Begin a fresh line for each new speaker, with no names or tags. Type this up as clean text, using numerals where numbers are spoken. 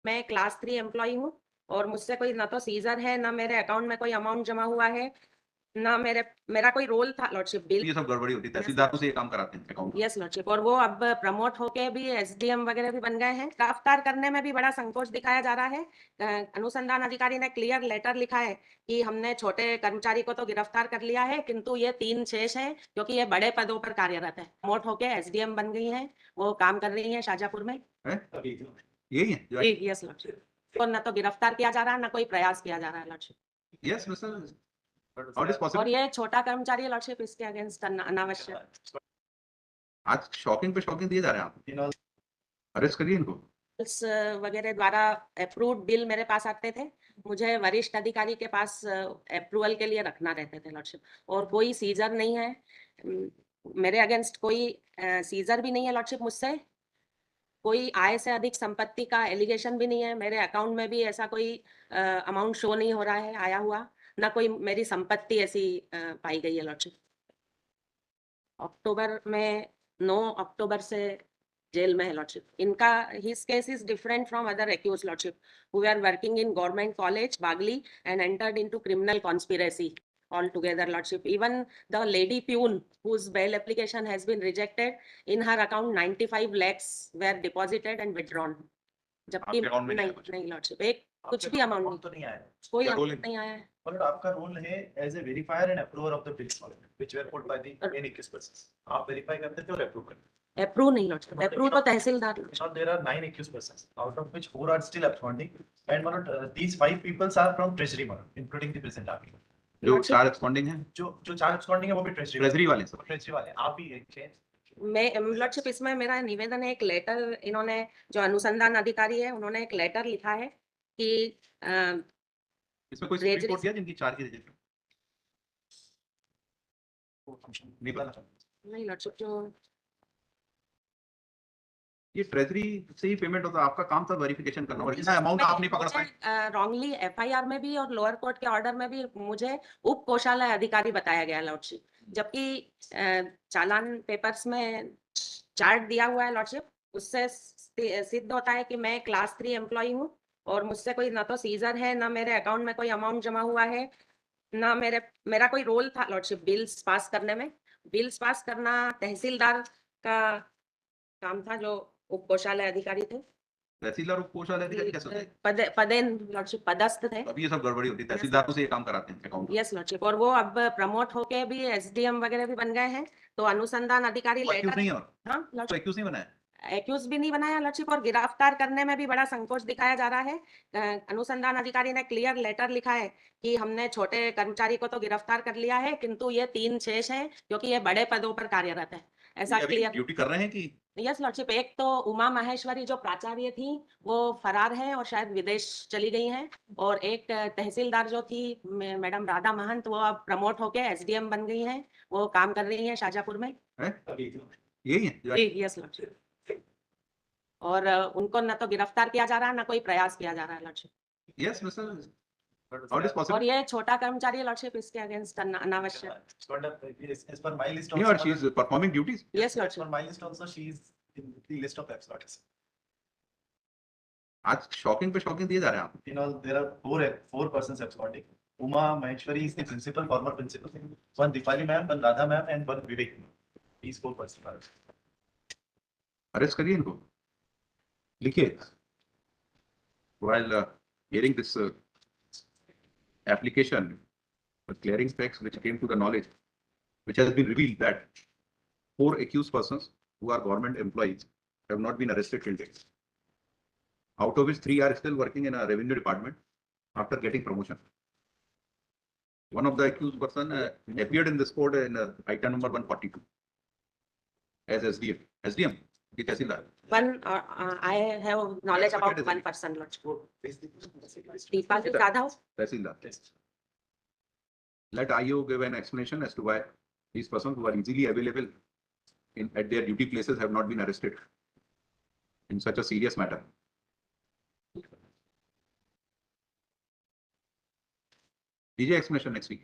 मैं class 3 employee हूँ और मुझसे कोई ना तो सीजर है, ना मेरे अकाउंट में कोई अमाउंट जमा हुआ है, ना मेरा कोई रोल था लॉर्डशिप बिल।
ये सब गड़बड़ी होती है, तहसीलदारों से ये काम कराते हैं अकाउंट का।
यस लॉर्डशिप, और वो अब प्रमोट होके भी एसडीएम वगैरह भी बन गए हैं। गिरफ्तार करने में भी बड़ा संकोच दिखाया जा रहा है। अनुसंधान अधिकारी ने क्लियर लेटर लिखा है कि हमने छोटे कर्मचारी को तो गिरफ्तार कर लिया है, किंतु ये 3 शेष हैं क्योंकि ये बड़े पदों पर कार्यरत है। प्रमोट होके एसडीएम बन गई हैं, वो काम कर रही हैं शाजापुर में।
यही है जो
यस लॉर्डशिप, तो न तो गिरफ्तार किया जा रहा है, न कोई प्रयास किया जा रहा है lordship.
Yes mister how it is
और
पॉसिबल।
ये छोटा कर्मचारी है लॉर्डशिप, इसके अगेंस्ट अनावश्यक
आज शॉकिंग पे शॉकिंग दिए जा रहे हैं आप। अरेस्ट करिए इनको।
बिल्स वगैरह द्वारा अप्रूव्ड बिल मेरे पास आते थे, मुझे वरिष्ठ अधिकारी के पास अप्रूवल के लिए रखना रहते थे लॉर्डशिप। और कोई सीजर नहीं है, मेरे अगेंस्ट कोई सीजर भी नहीं है लॉर्डशिप। मुझसे कोई आय से अधिक संपत्ति का एलिगेशन भी नहीं है, मेरे अकाउंट में भी ऐसा कोई अमाउंट शो नहीं हो रहा है आया हुआ, ना कोई मेरी संपत्ति ऐसी पाई गई है लॉर्डशिप। अक्टूबर में 9 अक्टूबर से जेल में है लॉर्डशिप। इनका his case is different from other accused lordship who are working in government college Bagli and entered into criminal conspiracy all together lordship. Even the lady peon whose bail application has been rejected, in her account 95 lakhs were deposited and withdrawn. जबकि
आपके account में
नहीं
कुछ
नहीं lordship, एक कुछ भी amount
तो नहीं आया,
कोई
क्या रोल
अमाउंट नहीं आया है।
मतलब आपका रोल है as a verifier and approver of the bills which were put by the main accused. आप वेरीफाई करते थे और अप्रूव करते
अप्रूव नहीं लॉर्डशिप, अप्रूव तो तहसीलदार।
थे। Now there are 9 accused persons, out of which 4 are still absconding, and one of these 5 people are from treasury, including the present army.
जो 4 expanding है,
जो 4 absconding है वो भी
ट्रेजरी वाले सब।
treasury वाले। आप भी एक चेंज
मैं लॉर्डशिप, इसमें मेरा निवेदन है, एक लेटर इन्होंने, जो अनुसंधान अधिकारी है उन्होंने एक लेटर लिखा है कि
इसमें कोई सुप्रीम कोर्ट दिया जिनकी 4 की रजिस्टर नहीं पता।
नहीं लॉर्डशिप, जो
ये ट्रेजरी से ही पेमेंट होता है, आपका काम था वेरिफिकेशन करना और इतना अमाउंट आप नहीं पकड़ पाए।
रॉन्गली एफआईआर में भी और लोअर कोर्ट के ऑर्डर में भी मुझे उप कोषालय अधिकारी बताया गया लॉर्डशिप, जबकि चालान पेपर्स में चार्ट दिया हुआ है लॉर्डशिप। उससे सिद्ध होता है कि मैं क्लास 3 एम्प्लॉई हूँ और मुझसे कोई ना तो सीजर है, ना मेरे अकाउंट में कोई अमाउंट जमा हुआ है, ना मेरा कोई रोल था लॉर्डशिप बिल्स पास करने में। बिल्स पास करना तहसीलदार का काम था, जो उप कोषालय अधिकारी थे।
तहसीलदार उप कोषालय अधिकारी कैसे होते हैं?
पदे लॉर्डशिप पदस्थ थे।
अब ये सब गड़बड़ी होती है, तहसीलदारों से ये काम कराते हैं अकाउंट।
यस लॉर्डशिप, और वो अब प्रमोट होके भी एसडीएम वगैरह भी बन गए हैं। तो अनुसंधान अधिकारी
एक्यूज नहीं है और
हाँ
तो
लॉर्डशिप,
एक्यूज नहीं बनाया।
एक्यूज भी नहीं बनाया लॉर्डशिप, और गिरफ्तार करने में भी बड़ा संकोच दिखाया जा रहा है। अनुसंधान अधिकारी ने क्लियर लेटर लिखा है कि हमने छोटे कर्मचारी को तो गिरफ्तार कर लिया है, किंतु ये 3 शेष हैं क्योंकि ये बड़े पदों पर कार्यरत है, ऐसा क्लियर।
ड्यूटी कर रहे हैं कि
यस लॉर्डशिप, एक तो उमा माहेश्वरी जो प्राचार्य थी वो फरार है और शायद विदेश चली गई हैं, और एक तहसीलदार जो थी मैडम राधा महंत, वो अब प्रमोट होके एसडीएम बन गई हैं, वो काम कर रही हैं शाजापुर में।
यही है।
यस लॉर्डशिप, और उनको न तो गिरफ्तार किया जा रहा है, ना कोई प्रयास किया जा रहा है lordship.
Yes mister how it is
और
पॉसिबल।
ये छोटा कर्मचारी है लॉर्डशिप, इसके अगेंस्ट अनावश्यक।
as per my list
नहीं
also,
और she is performing duties.
Yes
as per
lordship,
my list also she is in the list of absconders.
आज शॉकिंग पे शॉकिंग दिए जा रहे हैं आप।
In all, there are 4 persons absconding. Uma Maheshwari is the principal, former principal. One Dipali ma'am, one Radha ma'am, and one Vivek. These 4 persons are.
Arrest करिए इनको। लिखिए while hearing this application for clearing facts which came to the knowledge, which has been revealed that 4 accused persons who are government employees have not been arrested till date, out of which 3 are still working in a revenue department after getting promotion. One of the accused person appeared in this court in item number 142 as SDM की तहसीलदार।
one I have knowledge about one person lordship, Deepali Kadhav.
Tehsildar. Let IO give an explanation as to why these persons who are easily available at their duty places have not been arrested in such a serious matter. DJ explanation next week.